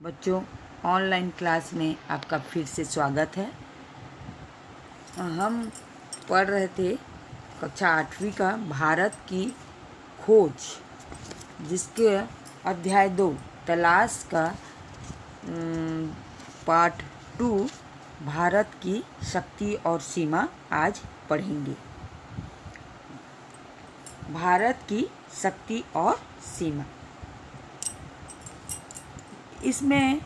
बच्चों, online class में आपका फिर से स्वागत है। हम पढ़ रहे थे कक्षा 8वीं का भारत की खोज, जिसके अध्याय 2 तलाश का पार्ट 2 भारत की शक्ति और सीमा आज पढ़ेंगे। भारत की शक्ति और सीमा, इसमें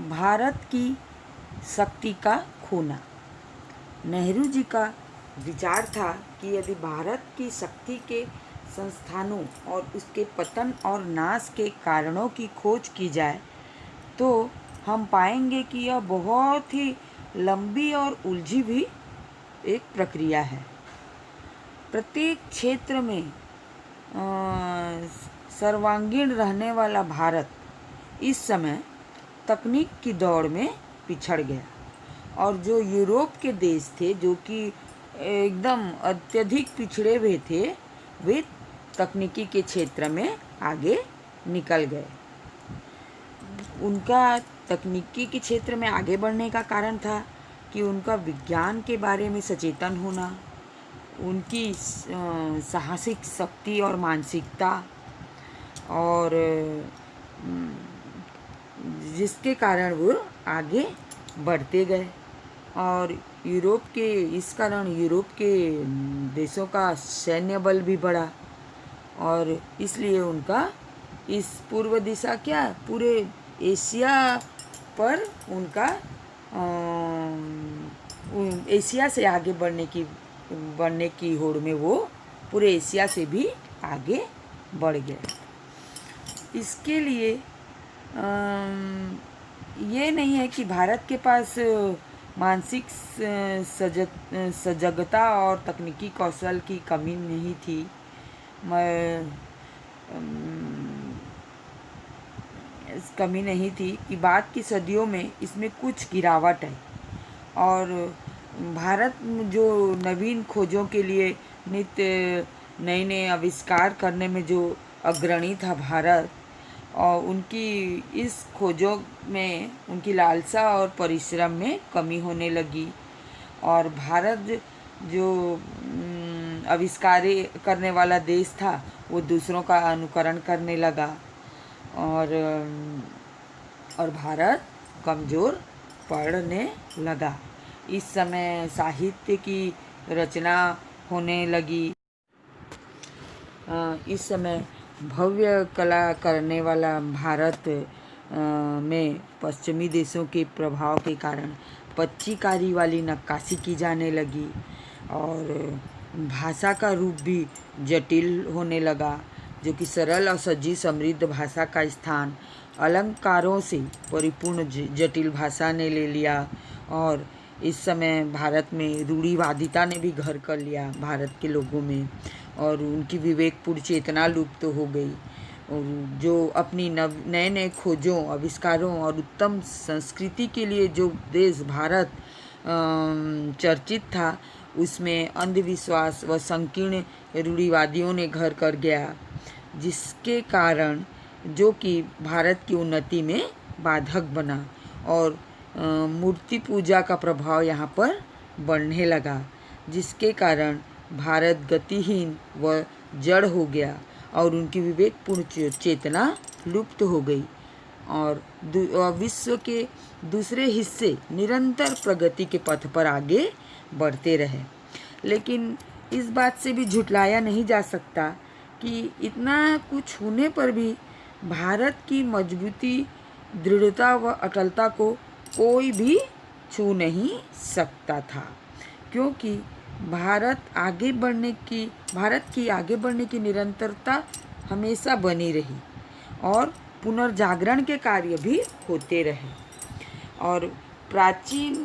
भारत की शक्ति का खोना। नेहरू जी का विचार था कि यदि भारत की शक्ति के संस्थानों और उसके पतन और नाश के कारणों की खोज की जाए तो हम पाएंगे कि यह बहुत ही लंबी और उलझी हुई एक प्रक्रिया है। प्रत्येक क्षेत्र में सर्वांगीण रहने वाला भारत इस समय तकनीक की दौड़ में पिछड़ गया, और जो यूरोप के देश थे जो कि एकदम अत्यधिक पिछड़े हुए थे, वे तकनीकी के क्षेत्र में आगे निकल गए। उनका तकनीकी के क्षेत्र में आगे बढ़ने का कारण था कि उनका विज्ञान के बारे में सचेतन होना, उनकी साहसिक शक्ति और मानसिकता, और जिसके कारण वो आगे बढ़ते गए। और इस कारण यूरोप के देशों का सैन्य बल भी बढ़ा, और इसलिए उनका इस पूर्व दिशा पूरे एशिया पर उनका एशिया से आगे बढ़ने की होड़ में वो पूरे एशिया से भी आगे बढ़ गए। इसके लिए ये नहीं है कि भारत के पास मानसिक सजगता और तकनीकी कौशल की कमी नहीं थी। कमी नहीं थी कि बाद की सदियों में इसमें कुछ गिरावट है, और भारत जो नवीन खोजों के लिए नित्य नए नए आविष्कार करने में जो अग्रणी था भारत, और उनकी इस खोजों में उनकी लालसा और परिश्रम में कमी होने लगी, और भारत जो आविष्कार करने वाला देश था वो दूसरों का अनुकरण करने लगा, और भारत कमज़ोर पड़ने लगा। इस समय साहित्य की रचना होने लगी। इस समय भव्य कला करने वाला भारत में पश्चिमी देशों के प्रभाव के कारण पच्चीकारी वाली नक्काशी की जाने लगी, और भाषा का रूप भी जटिल होने लगा, जो कि सरल और सजी समृद्ध भाषा का स्थान अलंकारों से परिपूर्ण जटिल भाषा ने ले लिया। और इस समय भारत में रूढ़िवादिता ने भी घर कर लिया भारत के लोगों में, और उनकी विवेकपूर्ण चेतना लुप्त हो गई, और जो अपनी नए नए खोजों, आविष्कारों और उत्तम संस्कृति के लिए जो देश भारत चर्चित था, उसमें अंधविश्वास व संकीर्ण रूढ़िवादियों ने घर कर गया, जिसके कारण जो कि भारत की उन्नति में बाधक बना, और मूर्ति पूजा का प्रभाव यहाँ पर बढ़ने लगा, जिसके कारण भारत गतिहीन व जड़ हो गया, और उनकी विवेकपूर्ण चेतना लुप्त हो गई, और विश्व के दूसरे हिस्से निरंतर प्रगति के पथ पर आगे बढ़ते रहे। लेकिन इस बात से भी झुटलाया नहीं जा सकता कि इतना कुछ होने पर भी भारत की मजबूती, दृढ़ता व अटलता को कोई भी छू नहीं सकता था, क्योंकि भारत की आगे बढ़ने की निरंतरता हमेशा बनी रही, और पुनर्जागरण के कार्य भी होते रहे। और प्राचीन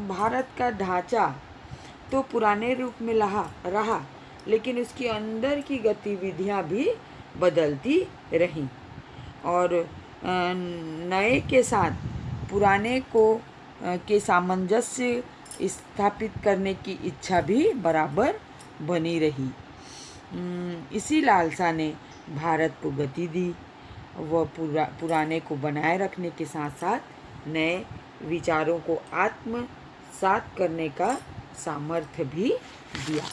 भारत का ढांचा तो पुराने रूप में रहा, लेकिन उसके अंदर की गतिविधियां भी बदलती रहीं, और नए के साथ पुराने के सामंजस्य स्थापित करने की इच्छा भी बराबर बनी रही। इसी लालसा ने भारत को गति दी, वह पुराने को बनाए रखने के साथ साथ नए विचारों को आत्मसात करने का सामर्थ्य भी दिया।